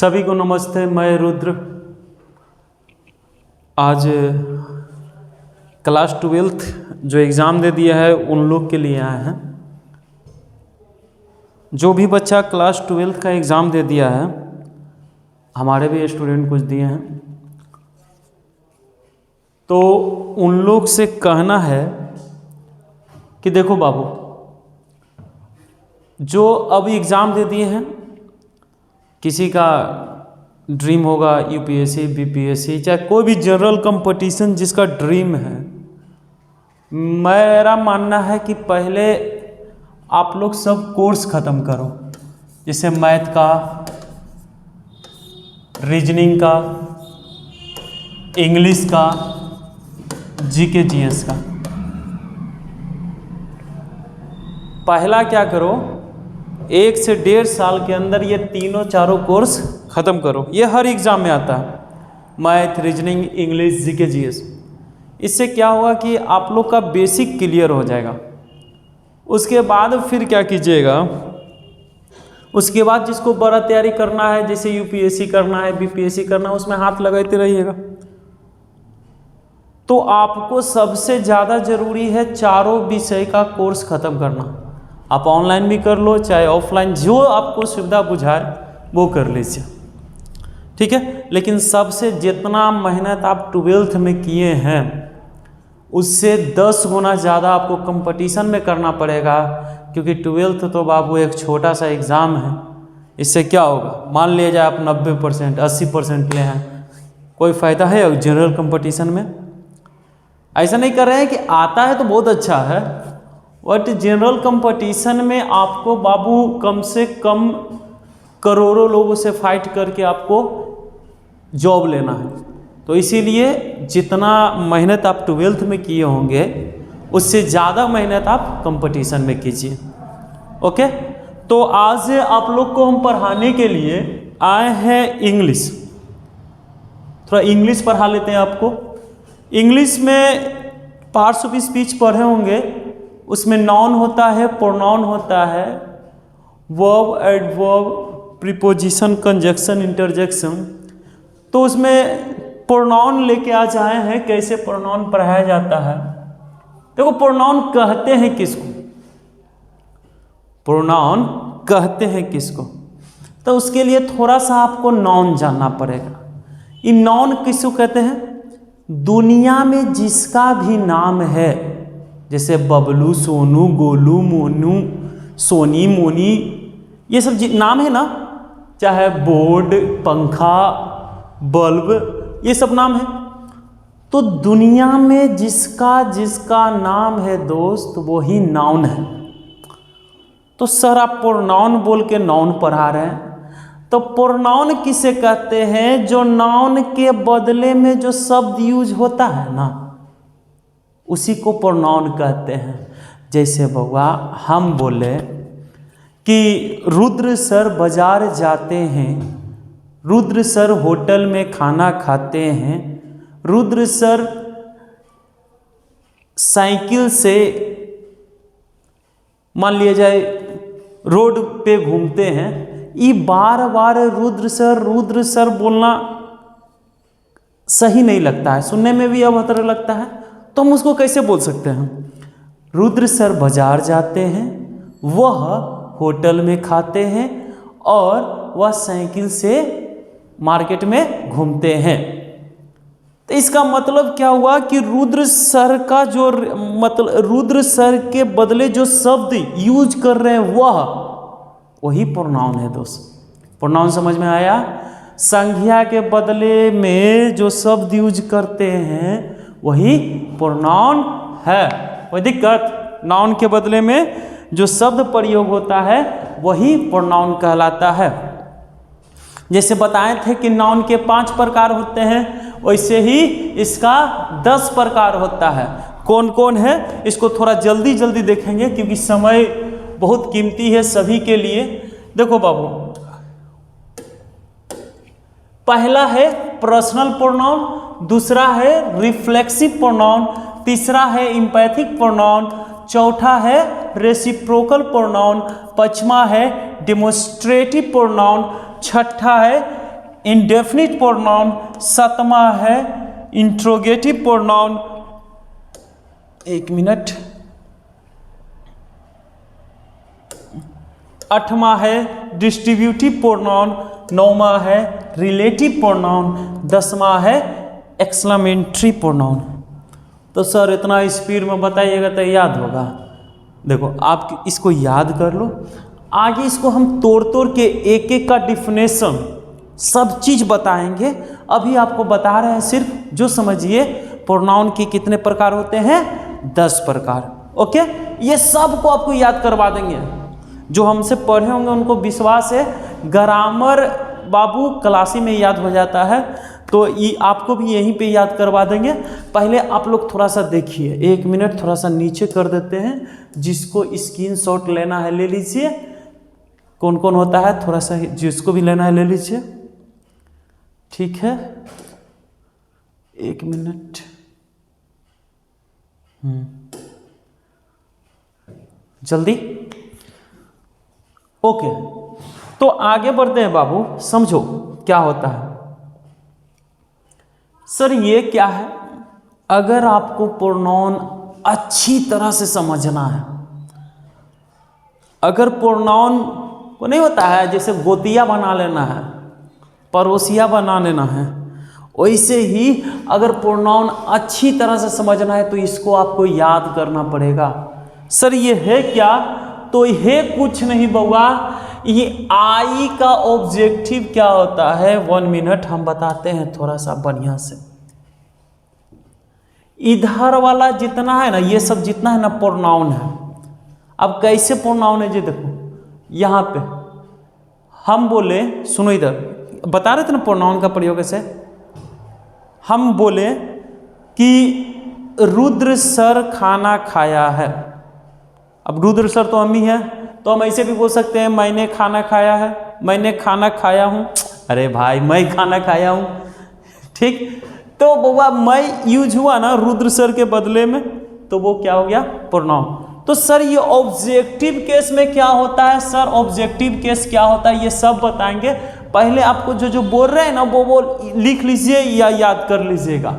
सभी को नमस्ते। मैं रुद्र आज क्लास 12th जो एग्ज़ाम दे दिया है उन लोग के लिए आए हैं। जो भी बच्चा क्लास 12th का एग्ज़ाम दे दिया है, हमारे भी स्टूडेंट कुछ दिए हैं, तो उन लोग से कहना है कि देखो बाबू, जो अब एग्ज़ाम दे दिए हैं, किसी का ड्रीम होगा यूपीएससी, बीपीएससी, चाहे कोई भी जनरल कंपटीशन जिसका ड्रीम है, मेरा मानना है कि पहले आप लोग सब कोर्स ख़त्म करो, जैसे मैथ का, रीजनिंग का, इंग्लिश का, जीके जीएस का। पहला क्या करो, 1 से 1.5 साल के अंदर ये तीनों चारों कोर्स ख़त्म करो। ये हर एग्ज़ाम में आता है, math, reasoning, English, GK GS. इससे क्या होगा कि आप लोग का बेसिक क्लियर हो जाएगा। उसके बाद फिर क्या कीजिएगा, उसके बाद जिसको बड़ा तैयारी करना है, जैसे यूपीएससी करना है, बीपीएससी करना है, उसमें हाथ लगाते रहिएगा। तो आपको सबसे ज़्यादा ज़रूरी है चारों विषय का कोर्स ख़त्म करना। आप ऑनलाइन भी कर लो, चाहे ऑफलाइन, जो आपको सुविधा बुझाए वो कर लीजिए, ठीक है। लेकिन सबसे जितना मेहनत आप 12th में किए हैं, उससे 10 गुना ज़्यादा आपको कंपटीशन में करना पड़ेगा, क्योंकि 12th तो बाबू एक छोटा सा एग्ज़ाम है। इससे क्या होगा, मान लिया जाए आप 90%, 80% ले हैं, कोई फ़ायदा है जनरल कंपटीशन में? ऐसा नहीं कर रहे हैं कि आता है तो बहुत अच्छा है, बट जनरल कंपटीशन में आपको बाबू कम से कम करोड़ों लोगों से फाइट करके आपको जॉब लेना है। तो इसीलिए जितना मेहनत आप 12th में किए होंगे, उससे ज़्यादा मेहनत आप कंपटीशन में कीजिए, ओके। तो आज आप लोग को हम पढ़ाने के लिए आए हैं इंग्लिश। थोड़ा इंग्लिश पढ़ा लेते हैं आपको। इंग्लिश में पार्ट्स ऑफ स्पीच पढ़े होंगे, उसमें नाउन होता है, प्रोनाउन होता है, verb, adverb, preposition, conjunction, interjection. तो उसमें प्रोनाउन लेके आ जाए हैं, कैसे प्रोनाउन पढ़ाया जाता है। देखो, प्रोनाउन कहते हैं किसको, प्रोनाउन कहते हैं किसको, तो उसके लिए थोड़ा सा आपको नाउन जानना पड़ेगा। ये नाउन किसको कहते हैं? दुनिया में जिसका भी नाम है, जैसे बबलू, सोनू, गोलू, मोनू, सोनी, मोनी, ये सब नाम है ना, चाहे बोर्ड, पंखा, बल्ब, ये सब नाम है। तो दुनिया में जिसका जिसका नाम है दोस्त, वही नाउन है। तो सर आप प्रोनाउन बोल के नाउन पढ़ा रहे हैं, तो प्रोनाउन किसे कहते हैं? जो नाउन के बदले में जो शब्द यूज होता है ना, उसी को प्रोनाउन कहते हैं। जैसे बउआ हम बोले कि रुद्र सर बाजार जाते हैं, रुद्र सर होटल में खाना खाते हैं, रुद्र सर साइकिल से मान लिया जाए रोड पे घूमते हैं। ये बार बार रुद्र सर बोलना सही नहीं लगता है, सुनने में भी अभद्र लगता है। तो हम उसको कैसे बोल सकते हैं? रुद्र सर बाजार जाते हैं, वह होटल में खाते हैं, और वह साइकिल से मार्केट में घूमते हैं। तो इसका मतलब क्या हुआ कि रुद्र सर का जो मतलब रुद्र सर के बदले जो शब्द यूज कर रहे हैं वही प्रोनाउन है दोस्त। प्रोनाउन समझ में आया? संज्ञा के बदले में जो शब्द यूज करते हैं वही प्रोनाउन है। कोई दिक्कत? नाउन के बदले में जो शब्द प्रयोग होता है वही प्रोनाउन कहलाता है। जैसे बताए थे कि नाउन के 5 प्रकार होते हैं, वैसे ही इसका 10 प्रकार होता है। कौन कौन है इसको थोड़ा जल्दी जल्दी देखेंगे, क्योंकि समय बहुत कीमती है सभी के लिए। देखो बाबू, पहला है पर्सनल प्रोनाउन, दूसरा है रिफ्लेक्सिव प्रोनाउन, तीसरा है एम्पैथिक प्रोनाउन, चौथा है रेसिप्रोकल प्रोनाउन, पांचवा है डेमोन्स्ट्रेटिव प्रोनाउन, छठा है इंडेफिनिट प्रोनाउन, सातवां है इंट्रोगेटिव प्रोनाउन, एक मिनट, आठवां है डिस्ट्रीब्यूटिव प्रोनाउन, नौवां है रिलेटिव प्रोनाउन, 10वां है एक्सक्लेमेटरी प्रोनाउन। तो सर इतना स्पीड में बताइएगा तो याद होगा? देखो आप इसको याद कर लो, आगे इसको हम तोड़ तोड़ के एक एक का डिफिनेशन सब चीज़ बताएंगे। अभी आपको बता रहे हैं सिर्फ जो समझिए प्रोनाउन के कितने प्रकार होते हैं, 10 प्रकार। ओके, ये सब को आपको याद करवा देंगे। जो हमसे पढ़े होंगे उनको विश्वास है ग्रामर बाबू क्लासी में याद हो जाता है, तो ये आपको भी यहीं पे याद करवा देंगे। पहले आप लोग थोड़ा सा देखिए, 1 मिनट थोड़ा सा नीचे कर देते हैं, जिसको स्क्रीनशॉट लेना है ले लीजिए। कौन कौन होता है थोड़ा सा, जिसको भी लेना है ले लीजिए, ठीक है। 1 मिनट, जल्दी। ओके, तो आगे बढ़ते हैं बाबू, समझो क्या होता है। सर ये क्या है? अगर आपको प्रोनाउन अच्छी तरह से समझना है, अगर प्रोनाउन को नहीं होता है जैसे गोतिया बना लेना है, पड़ोसिया बना लेना है, वैसे ही अगर प्रोनाउन अच्छी तरह से समझना है तो इसको आपको याद करना पड़ेगा। सर ये है क्या? तो ये कुछ नहीं बउआ, ये आई का ऑब्जेक्टिव क्या होता है, 1 मिनट हम बताते हैं थोड़ा सा बढ़िया से। इधर वाला जितना है ना, ये सब जितना है ना प्रोनाउन है। अब कैसे प्रोनाउन है जी, देखो यहाँ पे हम बोले, सुनो इधर बता रहे थे ना प्रोनाउन का प्रयोग कैसे। हम बोले कि रुद्र सर खाना खाया है। अब रुद्र सर तो हम ही है, तो हम ऐसे भी बोल सकते हैं मैंने खाना खाया है, मैंने खाना खाया हूँ। अरे भाई मैं खाना खाया हूँ, ठीक। तो बउआ मैं यूज हुआ ना रुद्र सर के बदले में, तो वो क्या हो गया, प्रोनाउन। तो सर ये ऑब्जेक्टिव केस में क्या होता है? सर ऑब्जेक्टिव केस क्या होता है ये सब बताएंगे। पहले आपको जो जो बोल रहे हैं ना वो लिख लीजिए या याद कर लीजिएगा।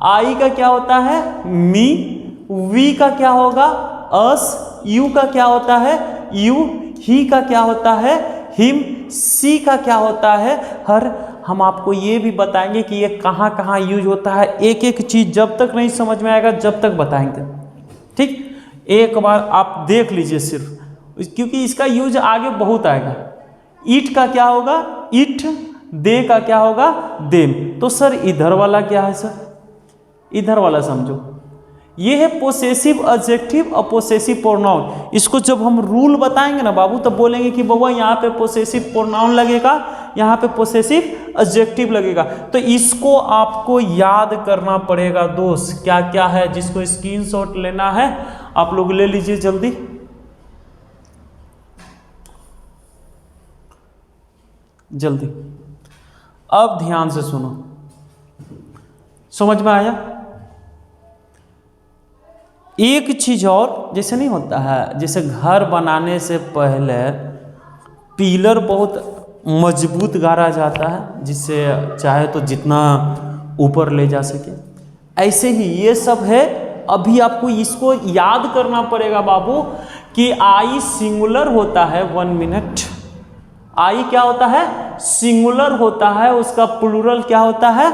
आई का क्या होता है, मी। वी का क्या होगा, अस। यू का क्या होता है, यू। ही का क्या होता है, हिम। सी का क्या होता है, हर। हम आपको ये भी बताएंगे कि ये कहाँ कहाँ यूज होता है। एक एक चीज़ जब तक नहीं समझ में आएगा जब तक बताएंगे, ठीक। एक बार आप देख लीजिए सिर्फ, क्योंकि इसका यूज आगे बहुत आएगा। ईट का क्या होगा, इट। दे का क्या होगा, देम। तो सर इधर वाला क्या है सर, इधर वाला समझो, ये है पोसेसिव एडजेक्टिव और पोसेसिव प्रोनाउन। इसको जब हम रूल बताएंगे ना बाबू तब बोलेंगे कि बाबा यहाँ पे पोसेसिव प्रोनाउन लगेगा, यहाँ पे पोसेसिव एडजेक्टिव लगेगा। तो इसको आपको याद करना पड़ेगा दोस्त, क्या क्या है। जिसको स्क्रीनशॉट लेना है आप लोग ले लीजिए जल्दी। जल्दी अब ध्यान से सुनो, समझ में आया? एक चीज और, जैसे नहीं होता है, जैसे घर बनाने से पहले पिलर बहुत मजबूत गाड़ा जाता है जिससे चाहे तो जितना ऊपर ले जा सके, ऐसे ही ये सब है। अभी आपको इसको याद करना पड़ेगा बाबू कि आई सिंगुलर होता है। 1 मिनट। आई क्या होता है, सिंगुलर होता है, उसका प्लूरल क्या होता है,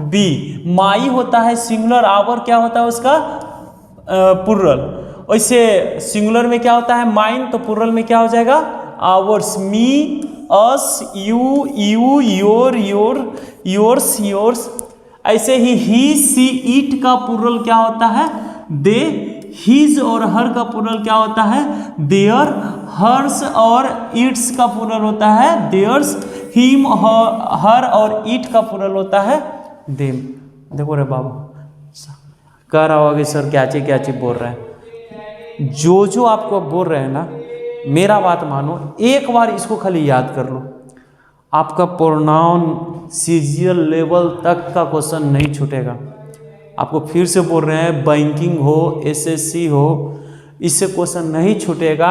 बी। माई होता है सिंगुलर, आवर क्या होता है उसका प्लूरल। वैसे सिंगुलर में क्या होता है, माइन, तो प्लूरल में क्या हो जाएगा, hours. Me, us, you, you, your, your, yours, yours. ऐसे ही सी, इट का प्लूरल क्या होता है, दे। हिज और हर का प्लूरल क्या होता है, देयर। हर्स और इट्स का प्लूरल होता है देयर्स। हिम, हर और इट का प्लूरल होता है देम। देखो रे बाबू कह रहा होगा कि सर क्या चीज बोल रहे हैं। जो जो आपको बोल रहे हैं ना, मेरा बात मानो, एक बार इसको खाली याद कर लो, आपका प्रोनाउन सीजीएल लेवल तक का क्वेश्चन नहीं छूटेगा। आपको फिर से बोल रहे हैं, बैंकिंग हो, एसएससी हो इससे क्वेश्चन नहीं छूटेगा।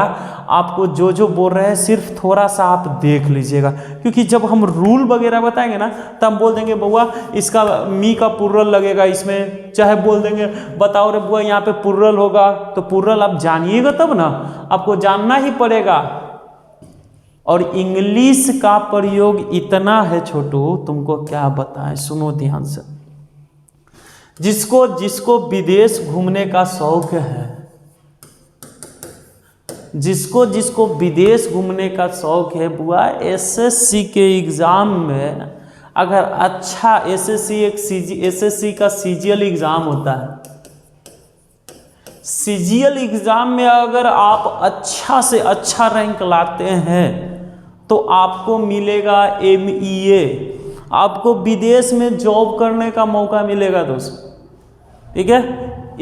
आपको जो जो बोल रहे हैं सिर्फ थोड़ा सा आप देख लीजिएगा, क्योंकि जब हम रूल वगैरह बताएंगे ना तो हम बोल देंगे बउआ इसका मी का प्लुरल लगेगा इसमें, चाहे बोल देंगे बताओ रे बुआ यहाँ पे प्लुरल होगा, तो प्लुरल आप जानिएगा तब ना, आपको जानना ही पड़ेगा। और इंग्लिश का प्रयोग इतना है छोटू, तुमको क्या बताएं, सुनो ध्यान से। जिसको जिसको विदेश घूमने का शौक है, जिसको जिसको विदेश घूमने का शौक है बुआ, एसएससी के एग्ज़ाम में अगर अच्छा एसएससी का सीजीएल एग्ज़ाम होता है, सीजीएल एग्ज़ाम में अगर आप अच्छा से अच्छा रैंक लाते हैं तो आपको मिलेगा एमईए, आपको विदेश में जॉब करने का मौका मिलेगा दोस्तों। ठीक है,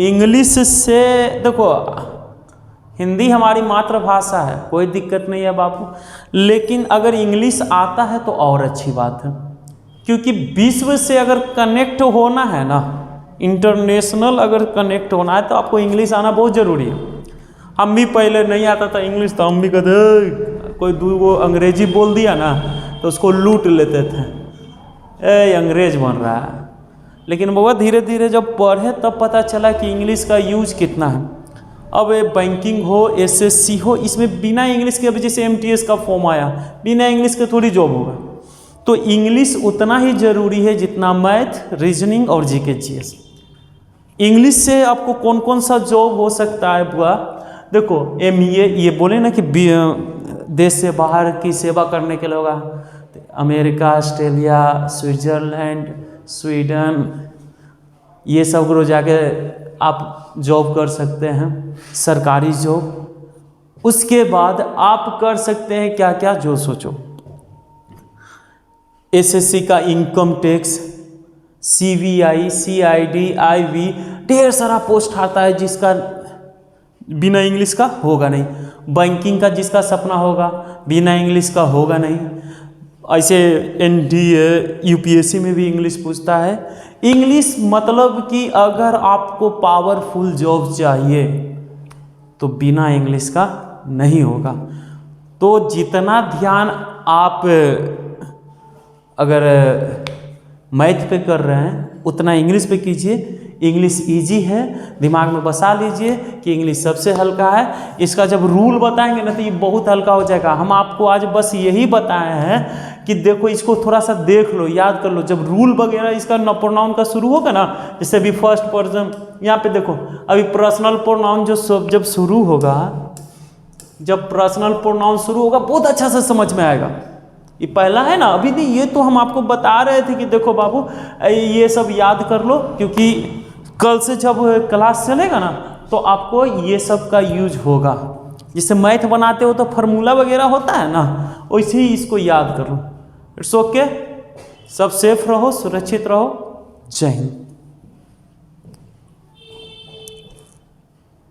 इंग्लिश से देखो, हिंदी हमारी मातृभाषा है, कोई दिक्कत नहीं है बापू, लेकिन अगर इंग्लिश आता है तो और अच्छी बात है, क्योंकि विश्व से अगर कनेक्ट होना है ना, इंटरनेशनल अगर कनेक्ट होना है तो आपको इंग्लिश आना बहुत ज़रूरी है। हम भी पहले नहीं आता था इंग्लिश, तो हम भी कहते कोई दो अंग्रेजी बोल दिया ना तो उसको लूट लेते थे, ए अंग्रेज बन रहा है। लेकिन बहुत धीरे धीरे जब पढ़े तब पता चला कि इंग्लिश का यूज कितना है। अब बैंकिंग हो, एसएससी हो, इसमें बिना इंग्लिश के, जैसे एमटीएस का फॉर्म आया, बिना इंग्लिश के थोड़ी जॉब होगा। तो इंग्लिश उतना ही ज़रूरी है जितना मैथ, रीजनिंग और जीके जीएस। इंग्लिश से आपको कौन कौन सा जॉब हो सकता है बुआ, देखो एमईए, ये बोले ना कि देश से बाहर की सेवा करने के लिए होगा, अमेरिका, ऑस्ट्रेलिया, स्विट्ज़रलैंड, स्वीडन, ये सब को जाके आप जॉब कर सकते हैं, सरकारी जॉब। उसके बाद आप कर सकते हैं क्या क्या, जो सोचो, एसएससी का income tax, CBI, CID, IB, ढेर सारा पोस्ट आता है जिसका बिना इंग्लिश का होगा नहीं। बैंकिंग का जिसका सपना होगा बिना इंग्लिश का होगा नहीं। ऐसे एनडीए, यूपीएससी में भी इंग्लिश पूछता है। इंग्लिश मतलब कि अगर आपको पावरफुल जॉब चाहिए तो बिना इंग्लिश का नहीं होगा। तो जितना ध्यान आप अगर मैथ पे कर रहे हैं उतना इंग्लिश पे कीजिए। इंग्लिश इजी है, दिमाग में बसा लीजिए कि इंग्लिश सबसे हल्का है। इसका जब रूल बताएंगे ना तो ये बहुत हल्का हो जाएगा। हम आपको आज बस यही बताए हैं कि देखो इसको थोड़ा सा देख लो, याद कर लो। जब रूल वगैरह इसका प्रोनाउन का शुरू होगा ना, जैसे अभी फर्स्ट पर्सन, यहाँ पे देखो अभी पर्सनल प्रोनाउन जब शुरू होगा, जब पर्सनल प्रोनाउन शुरू होगा बहुत अच्छा से समझ में आएगा। ये पहला है ना, अभी नहीं, ये तो हम आपको बता रहे थे कि देखो बाबू ये सब याद कर लो, क्योंकि कल से जब क्लास चलेगा ना तो आपको ये सब का यूज होगा। जैसे मैथ बनाते हो तो फार्मूला वगैरह होता है ना, वैसे ही इसको याद कर लो। It's okay. सब सेफ रहो, सुरक्षित रहो। जय हिंद।